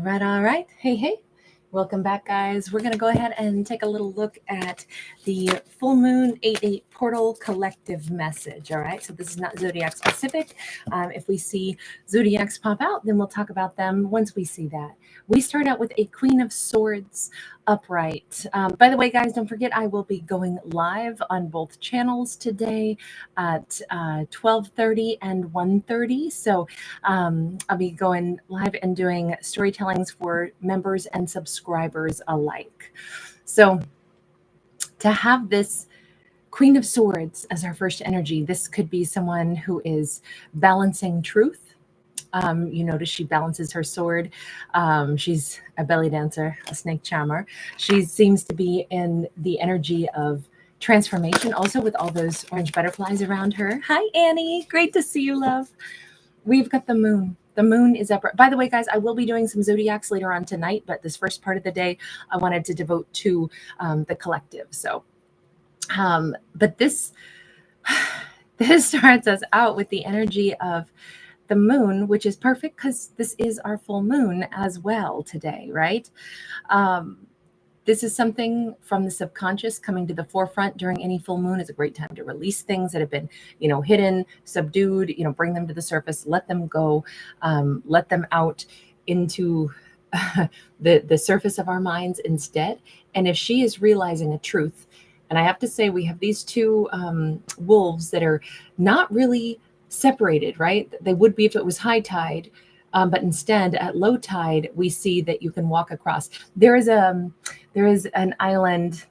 All right. Hey. Welcome back, guys. We're going to go ahead and take a little look at the full moon 8-8 portal collective message. All right. So this is not zodiac specific. If we see zodiacs pop out, then we'll talk about them once we see that. We start out with a Queen of Swords upright. By the way, guys, don't forget I will be going live on both channels today at 12:30 and 1:30. So I'll be going live and doing storytellings for members and subscribers alike. So to have this Queen of Swords as our first energy, this could be someone who is balancing truth. You notice she balances her sword. She's a belly dancer, a snake charmer. She seems to be in the energy of transformation, also with all those orange butterflies around her. Hi, Annie. Great to see you, love. We've got the moon. The moon is up. By the way, guys, I will be doing some zodiacs later on tonight, but this first part of the day, I wanted to devote to the collective. So, but this starts us out with the energy of the moon, which is perfect because this is our full moon as well today, right? This is something from the subconscious coming to the forefront during any full moon. Is a great time to release things that have been, hidden, subdued, bring them to the surface, let them go, let them out into the surface of our minds instead. And if she is realizing a truth, and I have to say, we have these two wolves that are not really separated, right? They would be if it was high tide. But instead, at low tide, we see that you can walk across. There is an island,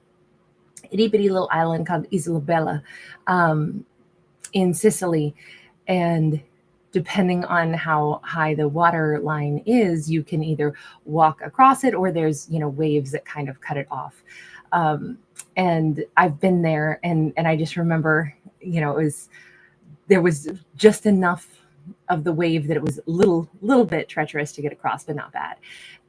itty bitty little island called Isola Bella in Sicily, and depending on how high the water line is, you can either walk across it or there's waves that kind of cut it off. And I've been there, and I just remember there was just enough of the wave that it was a little bit treacherous to get across, but not bad.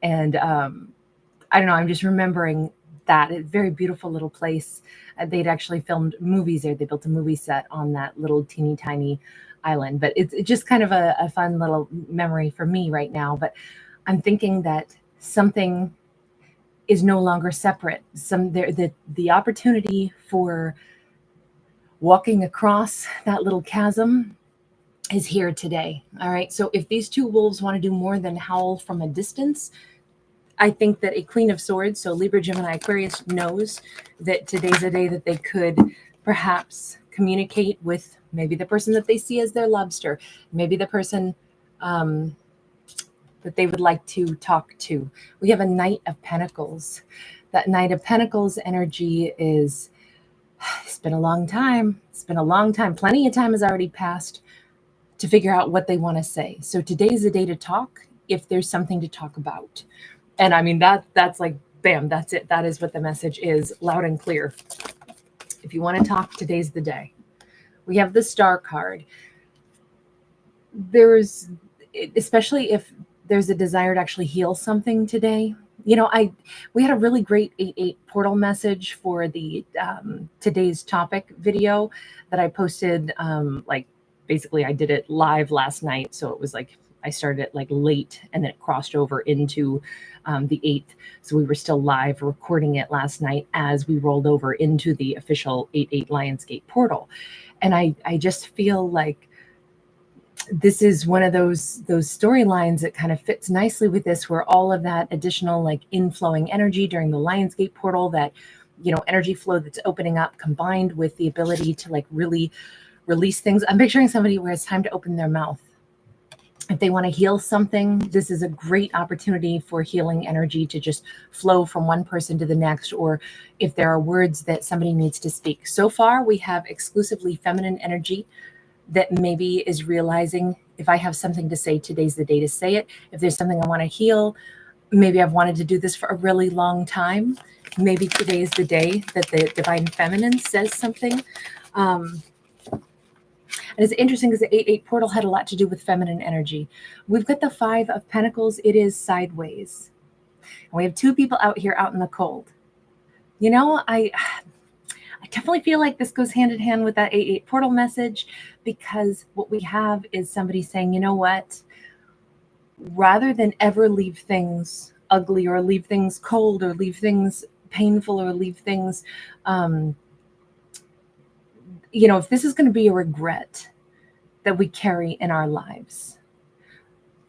And I don't know, I'm just remembering that. A very beautiful little place. They'd actually filmed movies there. They built a movie set on that little teeny tiny island, but it's just kind of a fun little memory for me right now. But I'm thinking that something is no longer separate. The opportunity for walking across that little chasm is here today. All right. So if these two wolves want to do more than howl from a distance, I think that a Queen of Swords, so Libra, Gemini, Aquarius, knows that today's a day that they could perhaps communicate with maybe the person that they see as their lobster, maybe the person that they would like to talk to. We have a Knight of Pentacles. That Knight of Pentacles energy is, it's been a long time. It's been a long time. Plenty of time has already passed to figure out what they want to say. So today's the day to talk if there's something to talk about. And I mean, that's like, bam, that's it. That is what the message is, loud and clear. If you want to talk, today's the day. We have the Star card. Especially if there's a desire to actually heal something today. We had a really great 8-8 portal message for the today's topic video that I posted. Basically, I did it live last night, so it was like I started it like late, and then it crossed over into the 8th. So we were still live recording it last night as we rolled over into the official 8-8 Lionsgate portal. And I just feel like this is one of those storylines that kind of fits nicely with this, where all of that additional like inflowing energy during the Lionsgate portal, that energy flow that's opening up, combined with the ability to like really release things. I'm picturing somebody where it's time to open their mouth. If they want to heal something, this is a great opportunity for healing energy to just flow from one person to the next, or if there are words that somebody needs to speak. So far, we have exclusively feminine energy that maybe is realizing, if I have something to say, today's the day to say it. If there's something I want to heal, maybe I've wanted to do this for a really long time. Maybe today is the day that the divine feminine says something. And it's interesting because the 8-8 portal had a lot to do with feminine energy. We've got the 5 of Pentacles. It is sideways. And we have two people out here out in the cold. I definitely feel like this goes hand in hand with that 8-8 portal message, because what we have is somebody saying, you know what? rather than ever leave things ugly or leave things cold or leave things painful or leave things, if this is going to be a regret that we carry in our lives,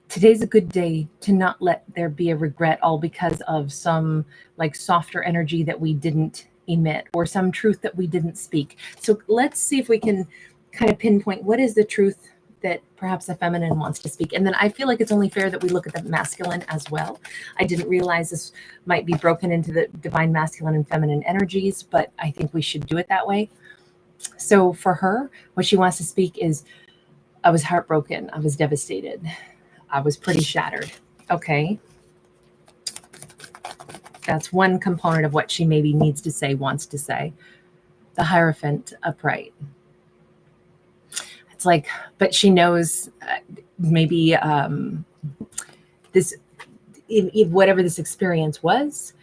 today's a good day to not let there be a regret all because of some like softer energy that we didn't emit or some truth that we didn't speak. So let's see if we can kind of pinpoint what is the truth that perhaps the feminine wants to speak. And then I feel like it's only fair that we look at the masculine as well. I didn't realize this might be broken into the divine masculine and feminine energies, but I think we should do it that way. So for her, what she wants to speak is, I was heartbroken. I was devastated. I was pretty shattered. Okay. That's one component of what she maybe needs to say, wants to say. The Hierophant upright. It's like, but she knows maybe this, whatever this experience was,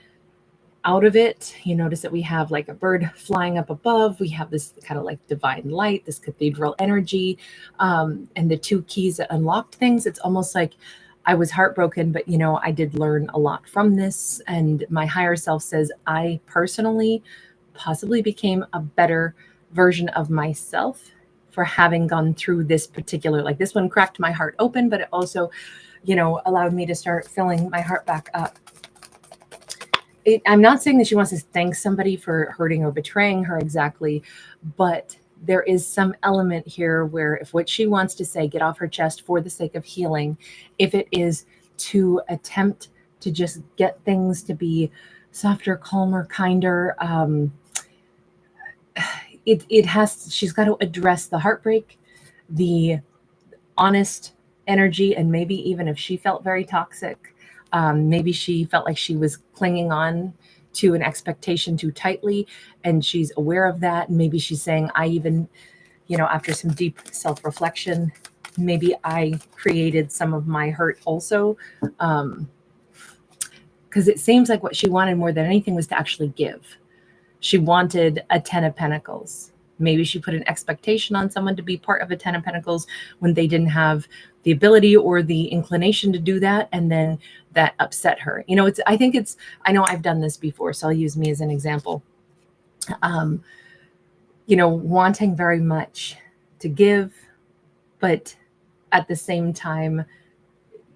out of it, you notice that we have like a bird flying up above. We have this kind of like divine light, this cathedral energy, and the two keys that unlocked things. It's almost like I was heartbroken, but I did learn a lot from this. And my higher self says I personally possibly became a better version of myself for having gone through this particular, like this one cracked my heart open, but it also, allowed me to start filling my heart back up. I'm not saying that she wants to thank somebody for hurting or betraying her exactly, but there is some element here where if what she wants to say, get off her chest for the sake of healing, if it is to attempt to just get things to be softer, calmer, kinder, she's got to address the heartbreak, the honest energy, and maybe even if she felt very toxic, maybe she felt like she was clinging on to an expectation too tightly, and she's aware of that. And maybe she's saying, I even, after some deep self-reflection, maybe I created some of my hurt also. Because it seems like what she wanted more than anything was to actually give. She wanted a 10 of Pentacles. Maybe she put an expectation on someone to be part of a 10 of Pentacles when they didn't have the ability or the inclination to do that. And then that upset her. I know I've done this before, so I'll use me as an example. Wanting very much to give, but at the same time,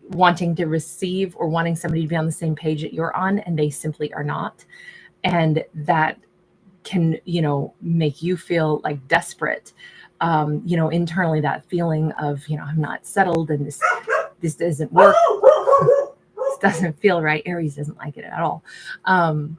wanting to receive or wanting somebody to be on the same page that you're on, and they simply are not. And that can, make you feel like desperate, internally, that feeling of, I'm not settled and this doesn't work. This doesn't feel right. Aries doesn't like it at all. And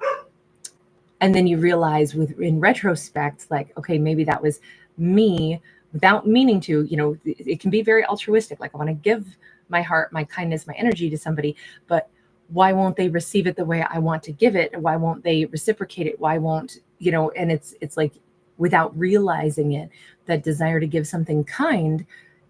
then you realize in retrospect, like, okay, maybe that was me without meaning to, it can be very altruistic. Like I want to give my heart, my kindness, my energy to somebody, but why won't they receive it the way I want to give it? Why won't they reciprocate it? Why won't, and it's like without realizing it, that desire to give something kind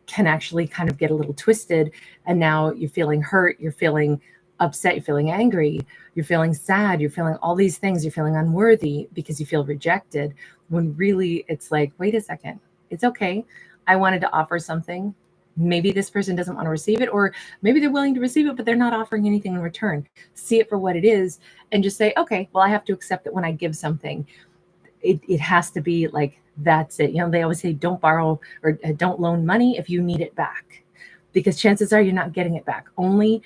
can actually kind of get a little twisted. And now you're feeling hurt, you're feeling upset, you're feeling angry, you're feeling sad, you're feeling all these things, you're feeling unworthy because you feel rejected, when really it's like, wait a second, it's okay. I wanted to offer something. Maybe this person doesn't want to receive it, or maybe they're willing to receive it, but they're not offering anything in return. See it for what it is and just say, okay, well, I have to accept that when I give something, it has to be like, that's it. They always say, don't borrow or don't loan money if you need it back, because chances are you're not getting it back. Only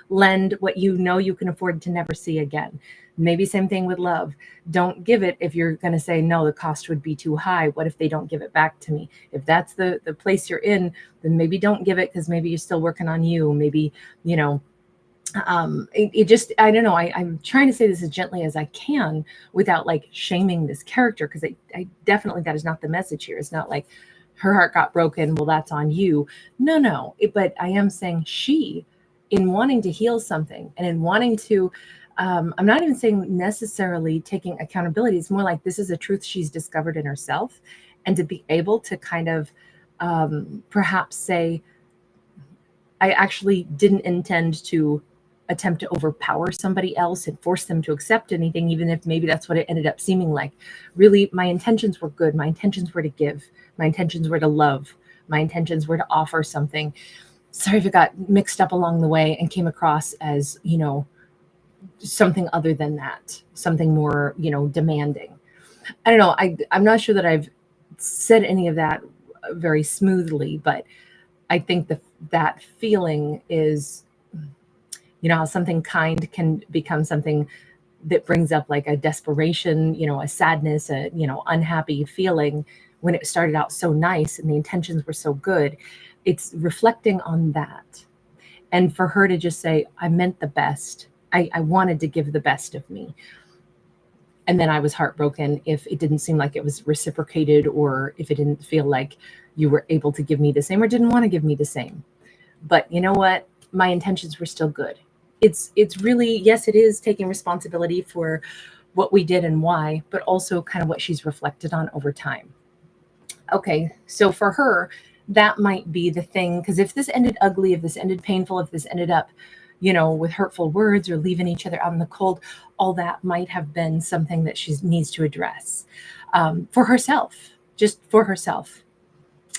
lend what you can afford to never see again. Maybe same thing with love. Don't give it if you're going to say, no, the cost would be too high. What if they don't give it back to me? If that's the place you're in, then maybe don't give it, because maybe you're still working on you. Maybe, I don't know. I'm trying to say this as gently as I can without like shaming this character, because I definitely, that is not the message here. It's not like her heart got broken, well, that's on you. No. But I am saying she, in wanting to heal something and in wanting to, I'm not even saying necessarily taking accountability. It's more like this is a truth she's discovered in herself, and to be able to kind of perhaps say, I actually didn't intend to attempt to overpower somebody else and force them to accept anything, even if maybe that's what it ended up seeming like. Really, my intentions were good. My intentions were to give. My intentions were to love. My intentions were to offer something. sorry if it got mixed up along the way and came across as, something other than that, something more, demanding. I don't know. I'm not sure that I've said any of that very smoothly, but I think that feeling is, how something kind can become something that brings up like a desperation, a sadness, a, unhappy feeling when it started out so nice and the intentions were so good. It's reflecting on that. And for her to just say, I meant the best. I wanted to give the best of me. And then I was heartbroken if it didn't seem like it was reciprocated, or if it didn't feel like you were able to give me the same or didn't want to give me the same. But you know what? My intentions were still good. It's really, yes, it is taking responsibility for what we did and why, but also kind of what she's reflected on over time. Okay, so for her, that might be the thing, because if this ended ugly, if this ended painful, if this ended up, with hurtful words or leaving each other out in the cold, all that might have been something that she needs to address for herself, just for herself.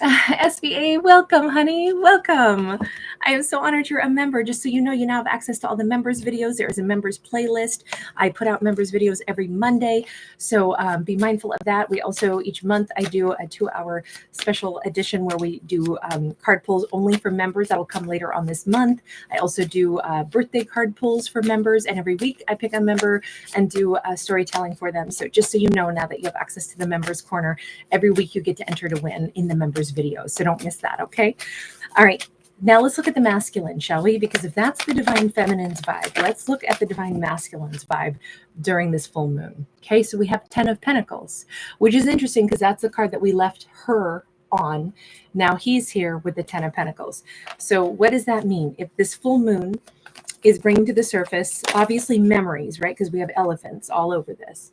SBA, welcome, honey. Welcome. I am so honored you're a member. Just so you know, you now have access to all the members' videos. There is a members playlist. I put out members' videos every Monday, so be mindful of that. We also, each month, I do a 2-hour special edition where we do card pulls only for members. That'll come later on this month. I also do birthday card pulls for members, and every week I pick a member and do storytelling for them. So just so you know, now that you have access to the members corner, every week you get to enter to win in the members videos. So don't miss that, okay? All right. Now let's look at the masculine, shall we? Because if that's the divine feminine's vibe, let's look at the divine masculine's vibe during this full moon. Okay, so we have 10 of Pentacles, which is interesting because that's the card that we left her on. Now he's here with the 10 of Pentacles. So what does that mean? If this full moon is bringing to the surface, obviously memories, right? Because we have elephants all over this.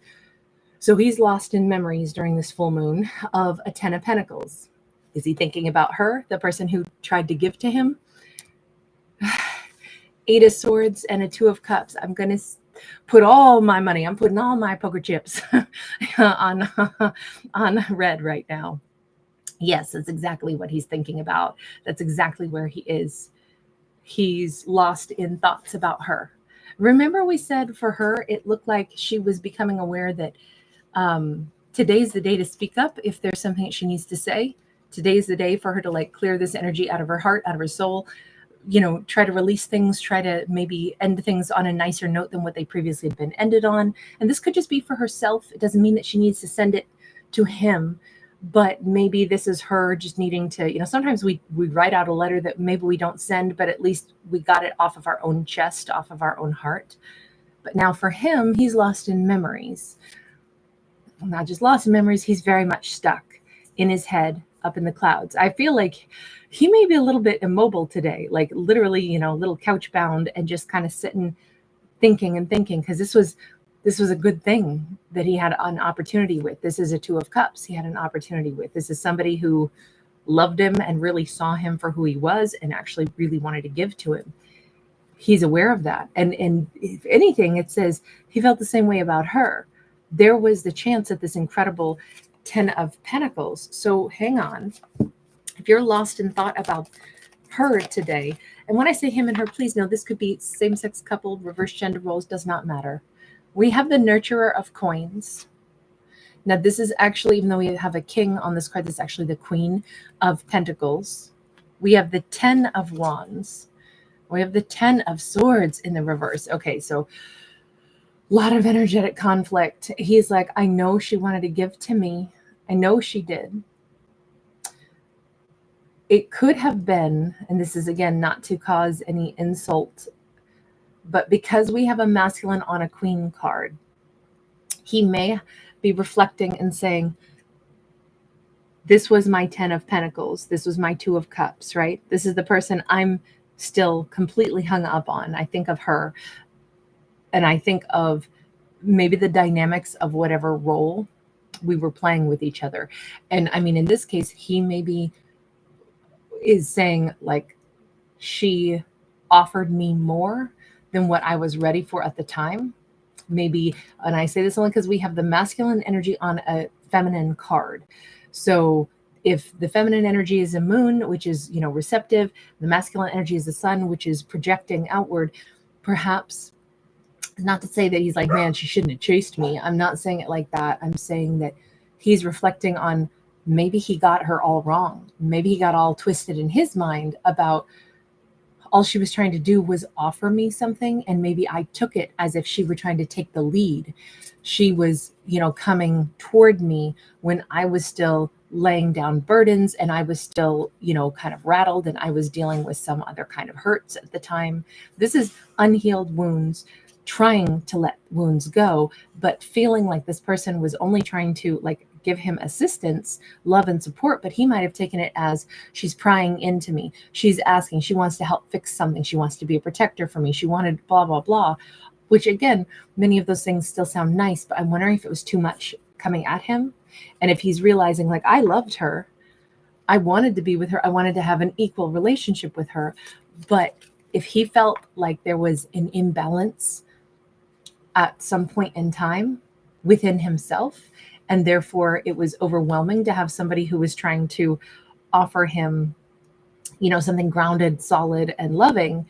So he's lost in memories during this full moon of a 10 of Pentacles. Is he thinking about her, the person who tried to give to him? 8 of Swords and a 2 of Cups. I'm going to put all my money, I'm putting all my poker chips on red right now. Yes, that's exactly what he's thinking about. That's exactly where he is. He's lost in thoughts about her. Remember we said for her, it looked like she was becoming aware that today's the day to speak up if there's something that she needs to say. Today's the day for her to like clear this energy out of her heart, out of her soul, try to release things, try to maybe end things on a nicer note than what they previously had been ended on. And this could just be for herself. It doesn't mean that she needs to send it to him, but maybe this is her just needing to, sometimes we write out a letter that maybe we don't send, but at least we got it off of our own chest, off of our own heart. But now for him, he's lost in memories. Not just lost in memories, he's very much stuck in his head, up in the clouds. I feel like he may be a little bit immobile today, like literally, a little couch bound and just kind of sitting, thinking, because this was a good thing that he had an opportunity with. This is a 2 of Cups he had an opportunity with. This is somebody who loved him and really saw him for who he was and actually really wanted to give to him. He's aware of that. And if anything, it says he felt the same way about her. There was the chance at this incredible 10 of Pentacles. So hang on. If you're lost in thought about her today, and when I say him and her, please know this could be same-sex couple, reverse gender roles, does not matter. We have the Nurturer of Coins. Now this is actually, even though we have a king on this card, this is actually the Queen of Pentacles. We have the 10 of Wands. We have the 10 of Swords in the reverse. Okay, so a lot of energetic conflict. He's like, I know she wanted to give to me. I know she did. It could have been, and this is again not to cause any insult, but because we have a masculine on a queen card, he may be reflecting and saying, this was my 10 of Pentacles. This was my 2 of Cups, right? This is the person I'm still completely hung up on. I think of her. And I think of maybe the dynamics of whatever role we were playing with each other. And I mean, in this case, he maybe is saying like, she offered me more than what I was ready for at the time. Maybe, and I say this only because we have the masculine energy on a feminine card. So if the feminine energy is a moon, which is, receptive, the masculine energy is the sun, which is projecting outward, perhaps, not to say that he's like, man, she shouldn't have chased me. I'm not saying it like that. I'm saying that he's reflecting on maybe he got her all wrong. Maybe he got all twisted in his mind about all she was trying to do was offer me something, and maybe I took it as if she were trying to take the lead. She was, coming toward me when I was still laying down burdens, and I was still, kind of rattled, and I was dealing with some other kind of hurts at the time. This is unhealed wounds, trying to let wounds go, but feeling like this person was only trying to give him assistance, love, and support, but he might have taken it as she's prying into me. She's asking, she wants to help fix something. She wants to be a protector for me. She wanted blah, blah, blah, which again, many of those things still sound nice, but I'm wondering if it was too much coming at him. And if he's realizing I loved her, I wanted to be with her, I wanted to have an equal relationship with her. But if he felt like there was an imbalance at some point in time within himself, and therefore it was overwhelming to have somebody who was trying to offer him, something grounded, solid, and loving,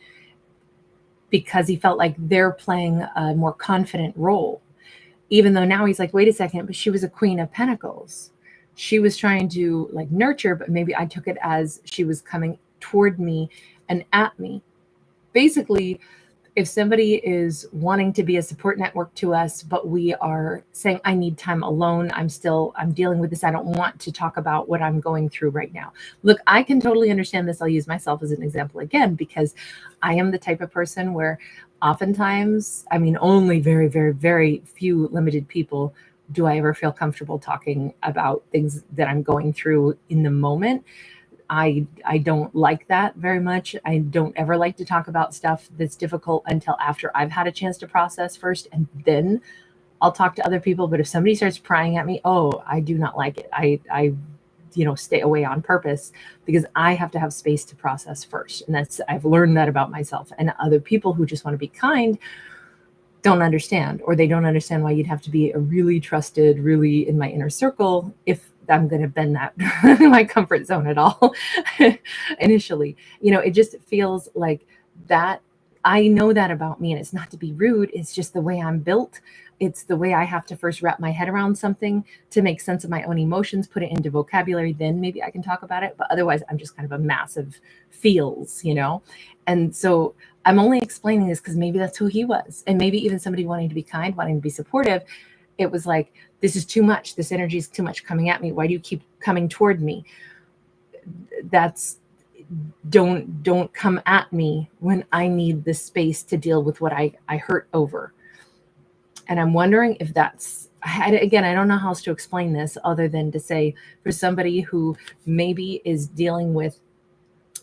because he felt like they're playing a more confident role. Even though now he's like, wait a second, but she was a Queen of Pentacles. She was trying to nurture, but maybe I took it as she was coming toward me and at me. Basically, if somebody is wanting to be a support network to us, but we are saying, I need time alone, I'm dealing with this, I don't want to talk about what I'm going through right now. Look, I can totally understand this. I'll use myself as an example again, because I am the type of person where oftentimes, only very, very, very few limited people do I ever feel comfortable talking about things that I'm going through in the moment. I don't like that very much. I don't ever like to talk about stuff that's difficult until after I've had a chance to process first, and then I'll talk to other people. But if somebody starts prying at me, I do not like it. I stay away on purpose, because I have to have space to process first. And I've learned that about myself. And other people who just want to be kind don't understand, or they don't understand why you'd have to be a really trusted, really in my inner circle if I'm going to bend that my comfort zone at all. Initially, it just feels like that. I know that about me, and it's not to be rude. It's just the way I'm built. It's the way I have to first wrap my head around something to make sense of my own emotions, put it into vocabulary, then maybe I can talk about it. But otherwise, I'm just kind of a massive feels, And so I'm only explaining this because maybe that's who he was. And maybe even somebody wanting to be kind, wanting to be supportive, it was like, this is too much. This energy is too much coming at me. Why do you keep coming toward me? Don't come at me when I need the space to deal with what I hurt over. And I'm wondering if again, I don't know how else to explain this other than to say, for somebody who maybe is dealing with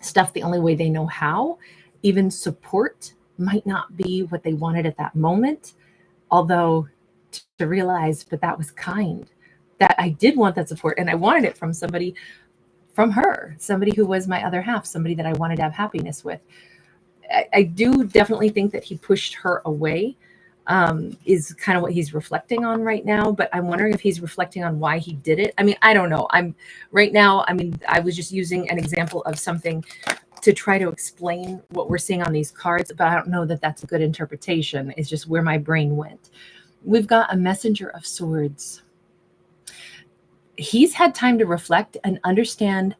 stuff the only way they know how, even support might not be what they wanted at that moment. Although to realize, but that was kind, that I did want that support, and I wanted it from somebody, from her, somebody who was my other half, somebody that I wanted to have happiness with. I do definitely think that he pushed her away, is kind of what he's reflecting on right now. But I'm wondering if he's reflecting on why he did it. I don't know. I was just using an example of something to try to explain what we're seeing on these cards, but I don't know that that's a good interpretation. It's just where my brain went. We've got a Messenger of Swords. He's had time to reflect and understand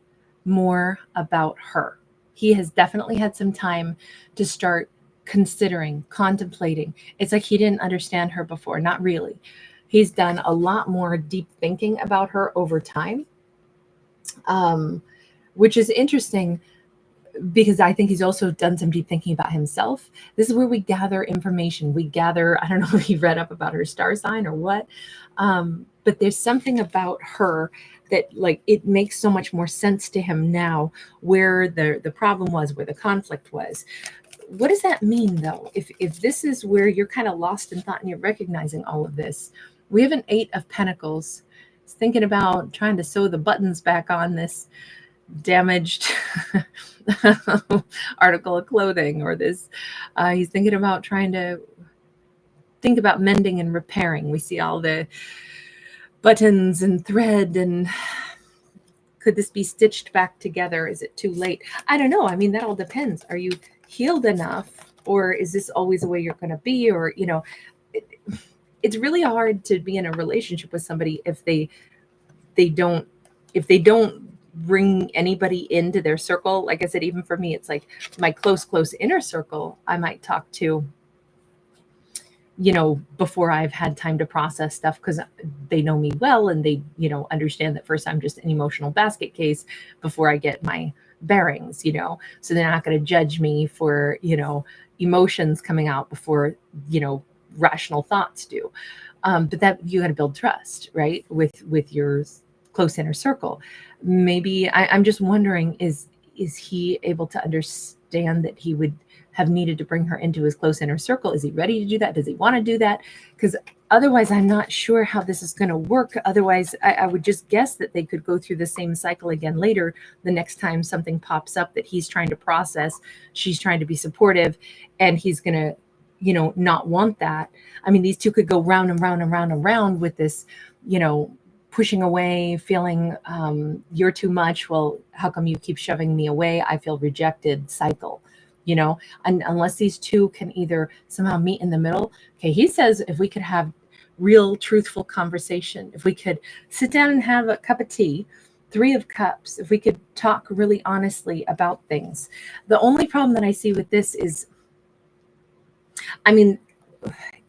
more about her. He has definitely had some time to start considering, contemplating. It's like he didn't understand her before. Not really. He's done a lot more deep thinking about her over time, which is interesting, because I think he's also done some deep thinking about himself. This is where we gather information. We gather, I don't know if he read up about her star sign or what, but there's something about her that it makes so much more sense to him now, where the problem was, where the conflict was. What does that mean though? If this is where you're kind of lost in thought and you're recognizing all of this, we have an 8 of Pentacles. He's thinking about trying to sew the buttons back on this damaged article of clothing, or this he's thinking about trying to think about mending and repairing. We see all the buttons and thread and Could this be stitched back together? Is it too late? I don't know. I mean, that all depends. Are you healed enough, or is this always the way you're going to be? Or, it, it's really hard to be in a relationship with somebody if they don't bring anybody into their circle. Like I said, even for me, it's like my close inner circle I might talk to, before I've had time to process stuff, because they know me well and they, understand that first I'm just an emotional basket case before I get my bearings, so they're not going to judge me for, emotions coming out before, rational thoughts do. But that you got to build trust, right? With your close inner circle. Maybe I'm just wondering, is he able to understand that he would have needed to bring her into his close inner circle? Is he ready to do that? Does he want to do that? Because otherwise, I'm not sure how this is going to work. Otherwise, I would just guess that they could go through the same cycle again later, the next time something pops up that he's trying to process, she's trying to be supportive, and he's going to, not want that. I mean, these two could go round and round and round and round with this, pushing away, feeling you're too much. Well, how come you keep shoving me away? I feel rejected cycle. And unless these two can either somehow meet in the middle. Okay, he says if we could have real, truthful conversation, if we could sit down and have a cup of tea, 3 of Cups, if we could talk really honestly about things. The only problem that I see with this is, I mean,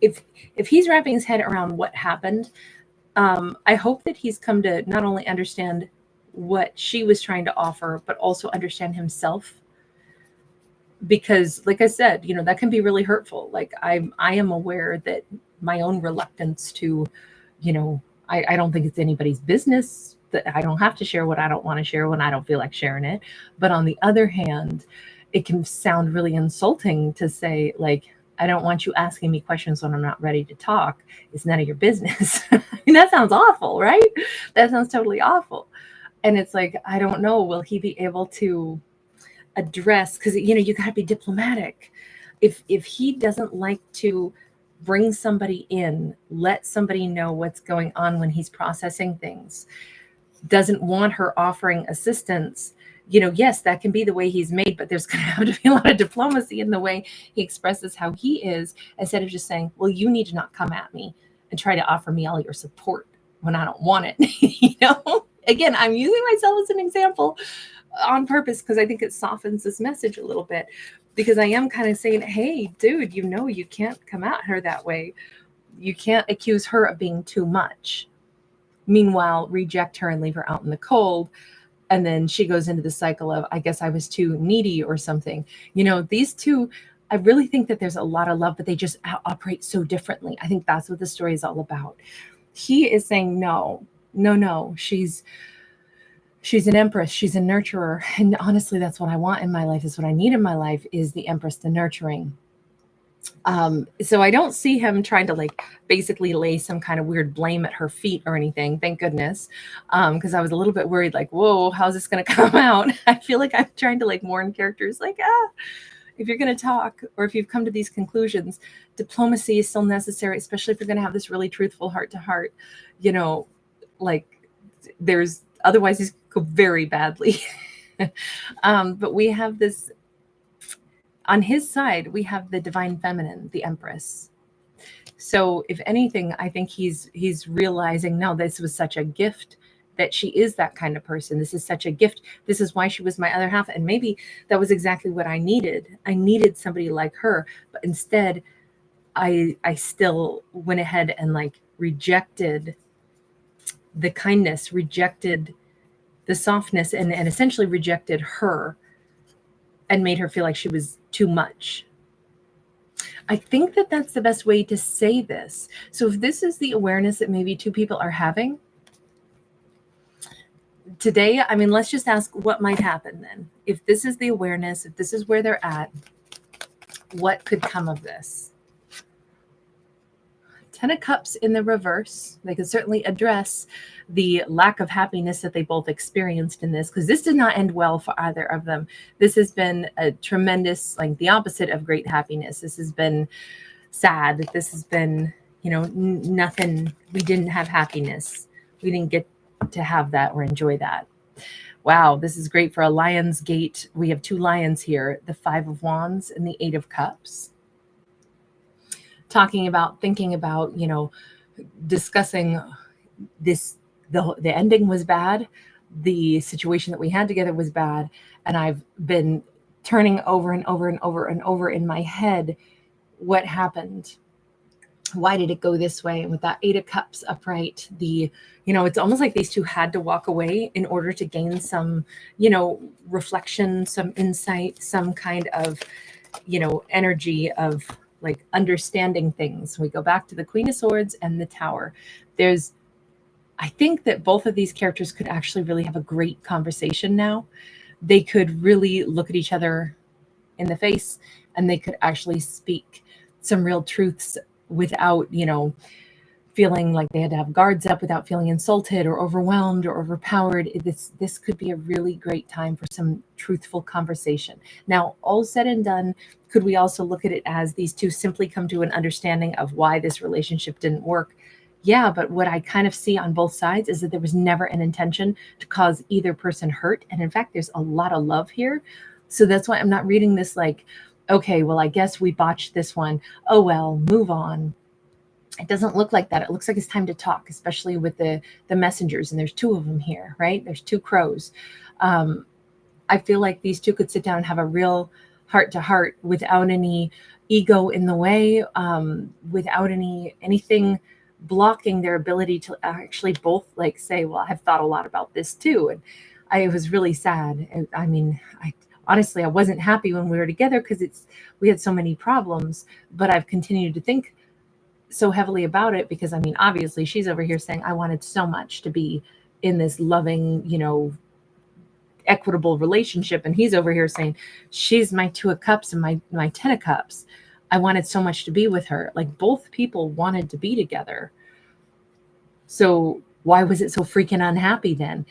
if he's wrapping his head around what happened, I hope that he's come to not only understand what she was trying to offer, but also understand himself. Because like I said, that can be really hurtful. Like I am aware that my own reluctance to, I don't think it's anybody's business, that I don't have to share what I don't want to share when I don't feel like sharing it. But on the other hand, it can sound really insulting to say, like, I don't want you asking me questions when I'm not ready to talk. It's none of your business. I mean, that sounds awful, right? That sounds totally awful. And it's like, I don't know, will he be able to address, because you got to be diplomatic. If he doesn't like to bring somebody in, let somebody know what's going on when he's processing things, doesn't want her offering assistance, yes, that can be the way he's made, but there's going to have to be a lot of diplomacy in the way he expresses how he is, instead of just saying, well, you need to not come at me and try to offer me all your support when I don't want it. Again, I'm using myself as an example on purpose because I think it softens this message a little bit, because I am kind of saying, hey, dude, you can't come at her that way. You can't accuse her of being too much. Meanwhile, reject her and leave her out in the cold. And then she goes into the cycle of, I guess I was too needy or something. These two, I really think that there's a lot of love, but they just operate so differently. I think that's what the story is all about. He is saying, no, she's an empress. She's a nurturer. And honestly, that's what I want in my life, is what I need in my life, is the empress, the nurturing. So I don't see him trying to basically lay some kind of weird blame at her feet or anything. Thank goodness. Because I was a little bit worried, whoa, how's this going to come out? I feel like I'm trying to warn characters if you're going to talk, or if you've come to these conclusions, diplomacy is still necessary, especially if you're going to have this really truthful heart to heart, there's otherwise this could go very badly. But we have this, on his side, we have the divine feminine, the empress. So if anything, I think he's realizing, no, this was such a gift, that she is that kind of person. This is such a gift. This is why she was my other half. And maybe that was exactly what I needed. I needed somebody like her, but instead I still went ahead and rejected the kindness, rejected the softness, and essentially rejected her and made her feel like she was too much. I think that that's the best way to say this. So if this is the awareness that maybe two people are having today, I mean, let's just ask what might happen then. If this is the awareness, if this is where they're at, what could come of this? 10 of Cups in the reverse. They could certainly address the lack of happiness that they both experienced in this, because this did not end well for either of them. This has been a tremendous, the opposite of great happiness. This has been sad. This has been, nothing. We didn't have happiness. We didn't get to have that or enjoy that. Wow, this is great for a Lion's Gate. We have 2 lions here, the 5 of Wands and the 8 of Cups. Talking about, thinking about, discussing this, the ending was bad, the situation that we had together was bad, and I've been turning over and over and over and over in my head what happened. Why did it go this way? And with that 8 of Cups upright, it's almost like these two had to walk away in order to gain some, reflection, some insight, some kind of, energy of like understanding things. We go back to the Queen of Swords and the Tower. I think that both of these characters could actually really have a great conversation now. They could really look at each other in the face, and they could actually speak some real truths without, feeling like they had to have guards up, without feeling insulted or overwhelmed or overpowered. This could be a really great time for some truthful conversation. Now, all said and done, could we also look at it as these two simply come to an understanding of why this relationship didn't work? Yeah, but what I kind of see on both sides is that there was never an intention to cause either person hurt. And in fact, there's a lot of love here. So that's why I'm not reading this like, okay, well, I guess we botched this one. Oh, well, move on. It doesn't look like that. It looks like it's time to talk, especially with the messengers. And there's 2 of them here, right? There's 2 crows. I feel like these two could sit down and have a real heart to heart without any ego in the way, without anything blocking their ability to actually both like say, well, I've thought a lot about this too. And I was really sad. And I mean, honestly, I wasn't happy when we were together because we had so many problems, but I've continued to think so heavily about it because I mean, obviously she's over here saying I wanted so much to be in this loving, equitable relationship. And he's over here saying she's my 2 of Cups and my 10 of Cups. I wanted so much to be with her. Like both people wanted to be together. So why was it so freaking unhappy then?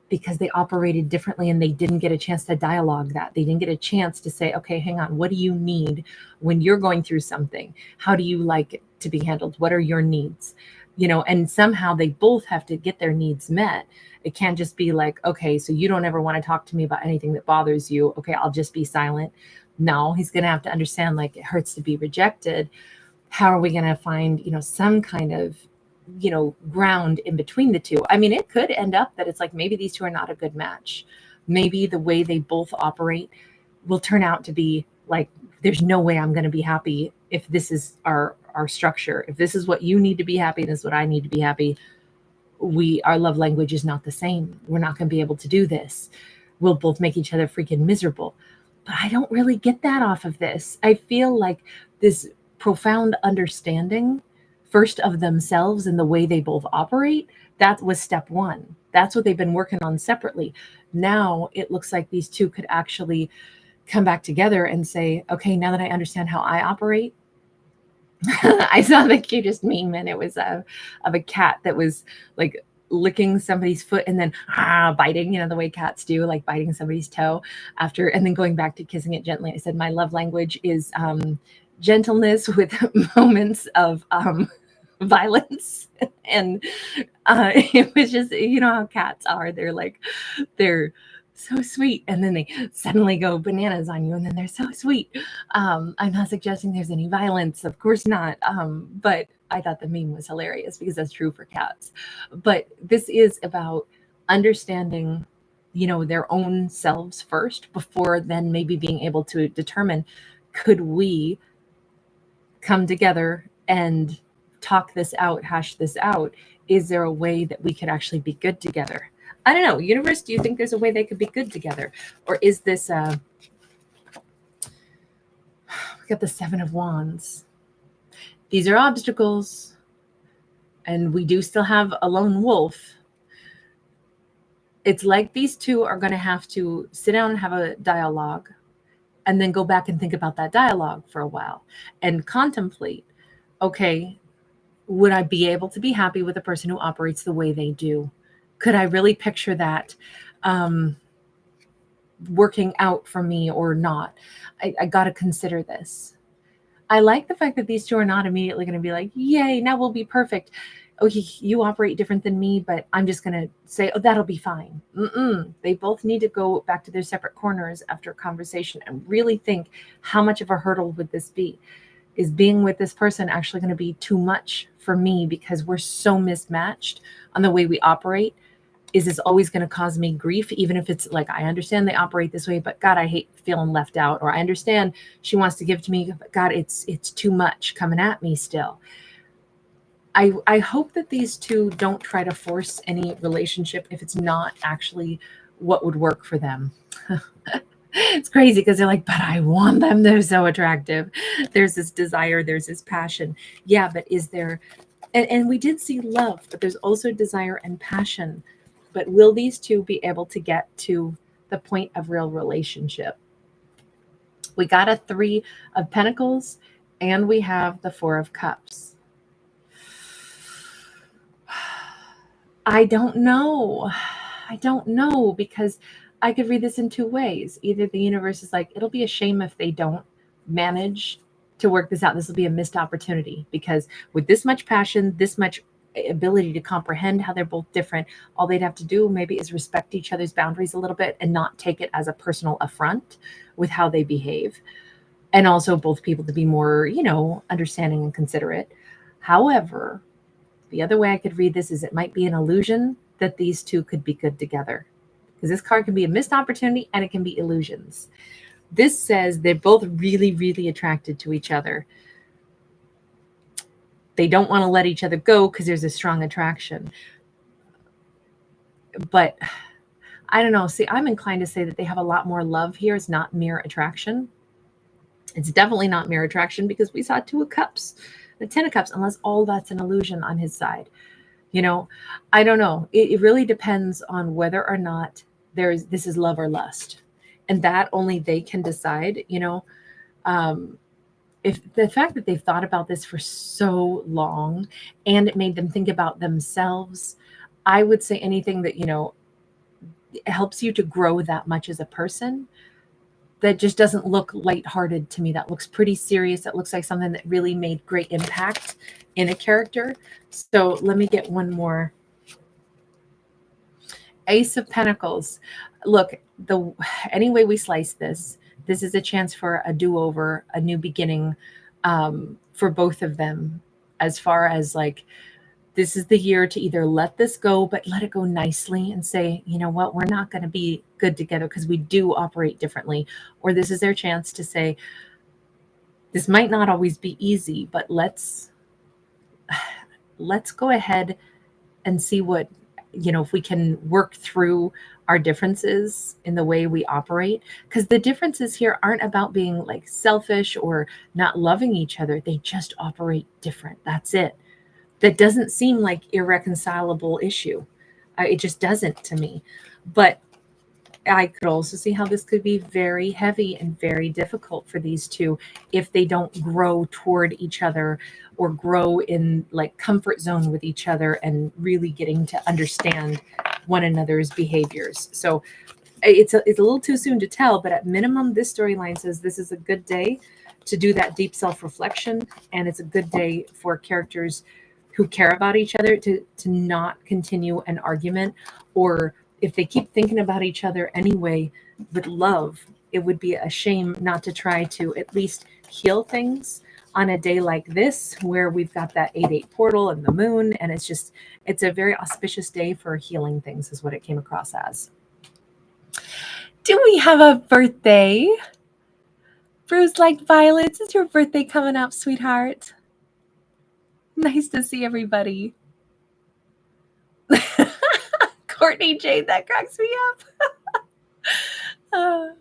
Because they operated differently and they didn't get a chance to dialogue that. They didn't get a chance to say, okay, hang on, what do you need when you're going through something? How do you like it to be handled? What are your needs? And somehow they both have to get their needs met. It can't just be like, okay, so you don't ever want to talk to me about anything that bothers you. Okay, I'll just be silent. No, he's going to have to understand like it hurts to be rejected. How are we going to find, some kind of ground in between the two? I mean, it could end up that it's like maybe these two are not a good match. Maybe the way they both operate will turn out to be like, there's no way I'm going to be happy if this is our structure. If this is what you need to be happy, this is what I need to be happy. Our love language is not the same. We're not going to be able to do this. We'll both make each other freaking miserable. But I don't really get that off of this. I feel like this profound understanding first of themselves and the way they both operate, that was step 1. That's what they've been working on separately. Now it looks like these two could actually come back together and say, okay, now that I understand how I operate. I saw the cutest meme, and it was of a cat that was like licking somebody's foot and then biting, the way cats do, like biting somebody's toe after, and then going back to kissing it gently. I said, my love language is gentleness with moments of violence. And it was just, how cats are. They're so sweet, and then they suddenly go bananas on you, and then they're so sweet. I'm not suggesting there's any violence, of course not, but I thought the meme was hilarious because that's true for cats. But this is about understanding, their own selves first before then maybe being able to determine, could we come together and talk this out, hash this out? Is there a way that we could actually be good together? I don't know. Universe, do you think there's a way they could be good together? Or is this, we got the 7 of Wands. These are obstacles. And we do still have a lone wolf. It's like these two are going to have to sit down and have a dialogue and then go back and think about that dialogue for a while and contemplate, okay, would I be able to be happy with a person who operates the way they do? Could I really picture that working out for me or not? I got to consider this. I like the fact that these two are not immediately going to be like, yay, now we'll be perfect. oh, you operate different than me, but I'm just going to say, oh, that'll be fine. They both need to go back to their separate corners after a conversation and really think, how much of a hurdle would this be? Is being with this person actually going to be too much for me because we're so mismatched on the way we operate? Is this always going to cause me grief, even if it's like, I understand they operate this way, but God, I hate feeling left out. Or I understand she wants to give to me, but God, it's too much coming at me still. I hope that these two don't try to force any relationship if it's not actually what would work for them. It's crazy because they're like, but I want them. They're so attractive. There's this desire, there's this passion. Yeah, but is there, and we did see love, but there's also desire and passion. But will these two be able to get to the point of real relationship? We got a 3 of Pentacles and we have the 4 of Cups. I don't know. I don't know, because I could read this in 2 ways. Either the universe is like, it'll be a shame if they don't manage to work this out. This will be a missed opportunity, because with this much passion, this much ability to comprehend how they're both different, all they'd have to do maybe is respect each other's boundaries a little bit and not take it as a personal affront with how they behave. And also both people to be more, understanding and considerate. However, the other way I could read this is it might be an illusion that these two could be good together, because this card can be a missed opportunity and it can be illusions. This says they're both really, really attracted to each other. They don't want to let each other go because there's a strong attraction. But I don't know. See, I'm inclined to say that they have a lot more love here. It's not mere attraction. It's definitely not mere attraction, because we saw 2 of Cups, the 10 of Cups, unless all that's an illusion on his side. I don't know. It really depends on whether or not this is love or lust. And that only they can decide, if the fact that they've thought about this for so long and it made them think about themselves, I would say anything that, helps you to grow that much as a person, that just doesn't look lighthearted to me. That looks pretty serious. That looks like something that really made great impact in a character. So let me get one more. Ace of Pentacles. Look, any way we slice this is a chance for a do-over, a new beginning, for both of them, as far as like, this is the year to either let this go, but let it go nicely and say, you know what, we're not going to be good together because we do operate differently. Or this is their chance to say, this might not always be easy, but let's go ahead and see what, if we can work through our differences in the way we operate. Because the differences here aren't about being like selfish or not loving each other. They just operate different. That's it. That doesn't seem like irreconcilable issue. It just doesn't to me. But I could also see how this could be very heavy and very difficult for these two if they don't grow toward each other or grow in like comfort zone with each other and really getting to understand one another's behaviors. So it's a little too soon to tell, but at minimum, this storyline says this is a good day to do that deep self-reflection, and it's a good day for characters who care about each other to not continue an argument, or if they keep thinking about each other anyway with love, it would be a shame not to try to at least heal things on a day like this, where we've got that 8-8 portal and the moon, and it's a very auspicious day for healing things, is what it came across as. Do we have a birthday? Bruce like violets. Is your birthday coming up, sweetheart? Nice to see everybody. Courtney Jade, that cracks me up.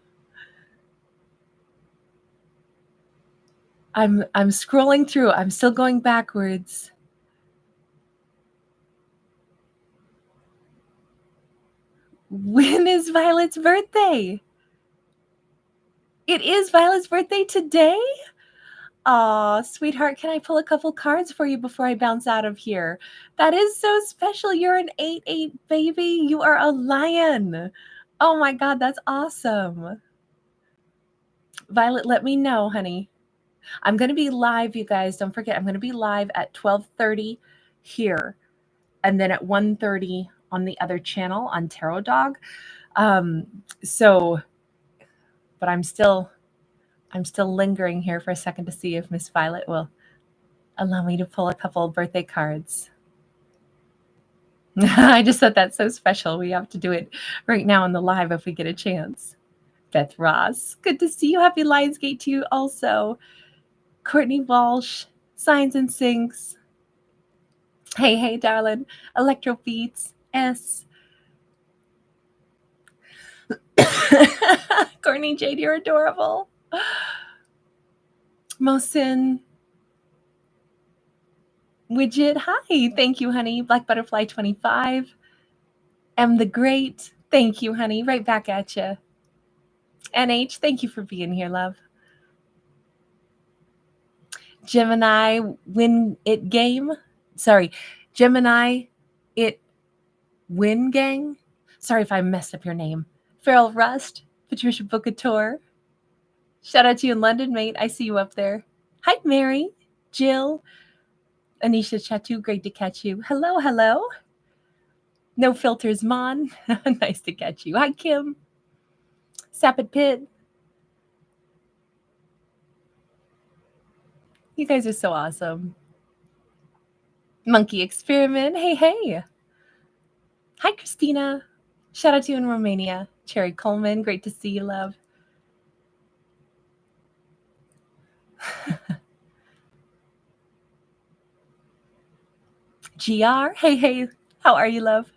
I'm scrolling through. I'm still going backwards. When is Violet's birthday? It is Violet's birthday today? Aw, sweetheart, can I pull a couple cards for you before I bounce out of here? That is so special. You're an 8-8 baby. You are a lion. Oh my God, that's awesome. Violet, let me know, honey. I'm going to be live, you guys. Don't forget, I'm going to be live at 12:30 here and then at 1:30 on the other channel on Tarot Dog. But I'm still lingering here for a second to see if Miss Violet will allow me to pull a couple of birthday cards. I just thought that's so special. We have to do it right now in the live if we get a chance. Beth Ross, good to see you. Happy Lionsgate to you also. Courtney Walsh, Signs and Sinks. Hey, darling. Electro Beats, S. Courtney Jade, you're adorable. Mosin. Widget, hi. Thank you, honey. Black Butterfly 25. M the Great. Thank you, honey. Right back at you. NH, thank you for being here, love. Gemini Win It Game. Sorry. Gemini It Win Gang. Sorry if I messed up your name. Farrell Rust. Patricia Bookatour. Shout out to you in London, mate. I see you up there. Hi, Mary. Jill. Anisha Chatu, great to catch you. Hello. No Filters, Mon. Nice to catch you. Hi, Kim. Sapid Pit. You guys are so awesome. Monkey Experiment. Hey. Hi, Christina. Shout out to you in Romania. Cherry Coleman, great to see you, love. GR, hey. How are you, love?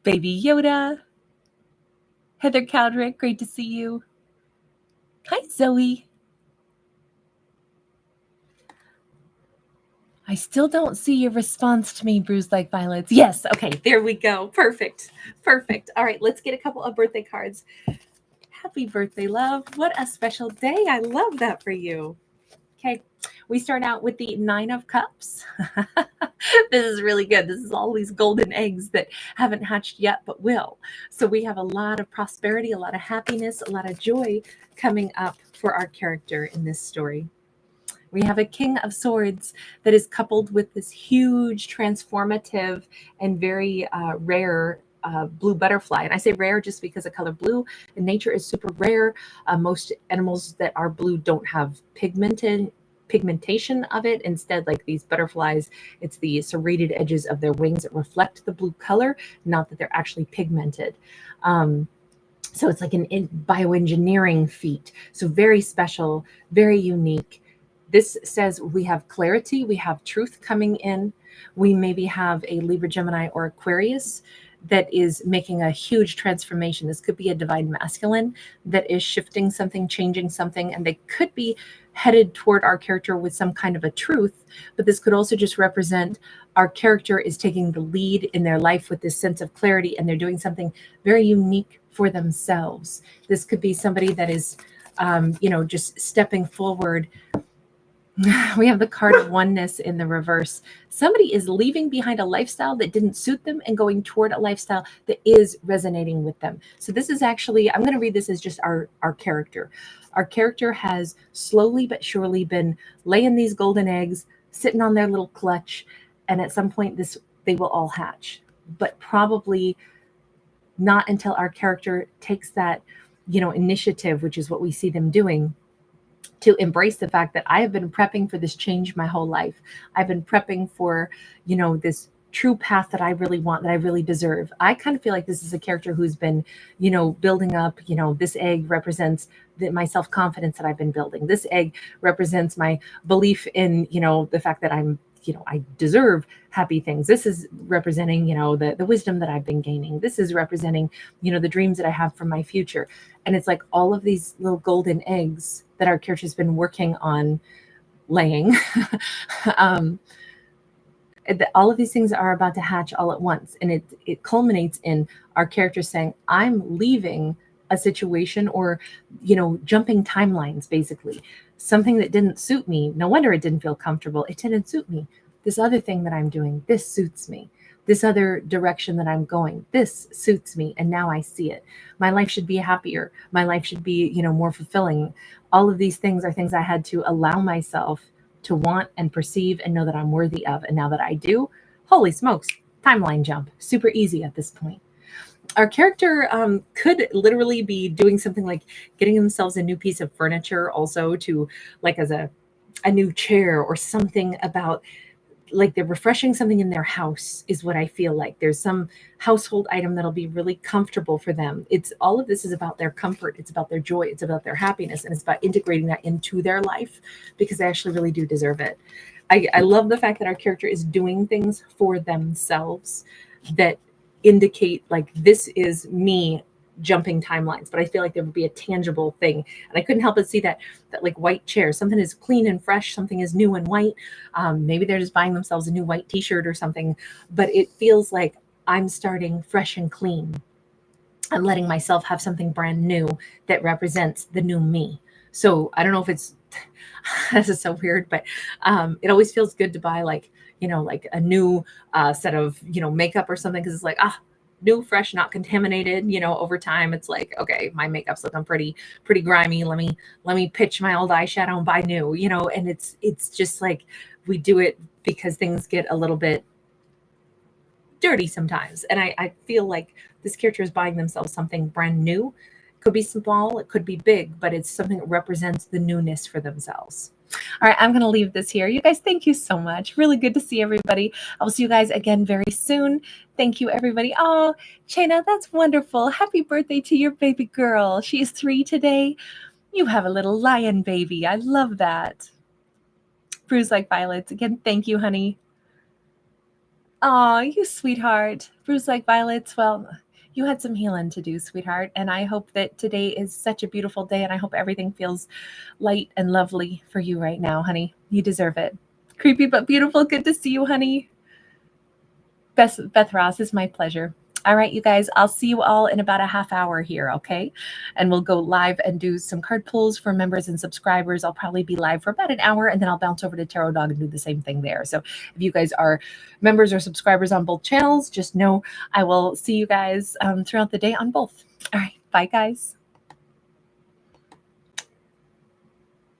Baby Yoda. Heather Cowdrick, great to see you. Hi, Zoe. I still don't see your response to me, Bruised Like Violets. Yes, okay, there we go. Perfect. All right, let's get a couple of birthday cards. Happy birthday, love. What a special day. I love that for you. Okay, we start out with the 9 of Cups. This is really good. This is all these golden eggs that haven't hatched yet but will. So we have a lot of prosperity, a lot of happiness, a lot of joy coming up for our character in this story. We have a King of Swords that is coupled with this huge, transformative, and very rare blue butterfly. And I say rare just because of color blue. In nature is super rare. Most animals that are blue don't have pigmentation of it. Instead, like these butterflies, it's the serrated edges of their wings that reflect the blue color, not that they're actually pigmented. So it's like an bioengineering feat. So very special, very unique. This says we have clarity, we have truth coming in. We maybe have a Libra, Gemini, or Aquarius that is making a huge transformation. This could be a divine masculine that is shifting something, changing something, and they could be headed toward our character with some kind of a truth. But this could also just represent our character is taking the lead in their life with this sense of clarity, and they're doing something very unique for themselves. This could be somebody that is, just stepping forward. We have the card of oneness in the reverse. Somebody is leaving behind a lifestyle that didn't suit them and going toward a lifestyle that is resonating with them. So this is actually, I'm going to read this as just our character. Our character has slowly but surely been laying these golden eggs, sitting on their little clutch, and at some point they will all hatch. But probably not until our character takes that, initiative, which is what we see them doing, to embrace the fact that I have been prepping for this change my whole life. I've been prepping for, this true path that I really want, that I really deserve. I kind of feel like this is a character who's been, building up, this egg represents my self-confidence that I've been building. This egg represents my belief in, the fact that I'm, I deserve happy things. This is representing, the wisdom that I've been gaining. This is representing, the dreams that I have for my future. And it's like all of these little golden eggs that our character's been working on laying. All of these things are about to hatch all at once. And it culminates in our character saying, I'm leaving a situation or, jumping timelines, basically. Something that didn't suit me. No wonder it didn't feel comfortable. It didn't suit me. This other thing that I'm doing, this suits me. This other direction that I'm going, this suits me. And now I see it. My life should be happier. My life should be, more fulfilling. All of these things are things I had to allow myself to want and perceive and know that I'm worthy of. And now that I do, Holy smokes, timeline jump. Super easy at this point. Our character could literally be doing something like getting themselves a new piece of furniture, also to like as a new chair or something about like they're refreshing something in their house is what I feel like. There's some household item that'll be really comfortable for them. It's all of this is about their comfort, it's about their joy, it's about their happiness, and it's about integrating that into their life because they actually really do deserve it. I love the fact that our character is doing things for themselves that indicate like this is me jumping timelines, but I feel like there would be a tangible thing. And I couldn't help but see that like white chair, something is clean and fresh, something is new and white. Maybe they're just buying themselves a new white t-shirt or something, but it feels like I'm starting fresh and clean. I'm letting myself have something brand new that represents the new me. So I don't know if it's this is so weird, but it always feels good to buy like, like a new set of, makeup or something. Cause it's like, new, fresh, not contaminated, over time. It's like, okay, my makeup's looking pretty grimy. Let me pitch my old eyeshadow and buy new, and it's just like, we do it because things get a little bit dirty sometimes. And I feel like this character is buying themselves something brand new. It could be small, it could be big, but it's something that represents the newness for themselves. All right, I'm going to leave this here. You guys, thank you so much. Really good to see everybody. I will see you guys again very soon. Thank you, everybody. Oh, Chena, that's wonderful. Happy birthday to your baby girl. She is 3 today. You have a little lion baby. I love that. Bruise like violets. Again, thank you, honey. Oh, you sweetheart. Bruise like violets. Well, you had some healing to do, sweetheart. And I hope that today is such a beautiful day. And I hope everything feels light and lovely for you right now, honey. You deserve it. Creepy but beautiful. Good to see you, honey. Beth Ross, it's my pleasure. All right, you guys, I'll see you all in about a half hour here, okay? And we'll go live and do some card pulls for members and subscribers. I'll probably be live for about an hour, and then I'll bounce over to Tarot Dog and do the same thing there. So if you guys are members or subscribers on both channels, just know I will see you guys throughout the day on both. All right, bye, guys.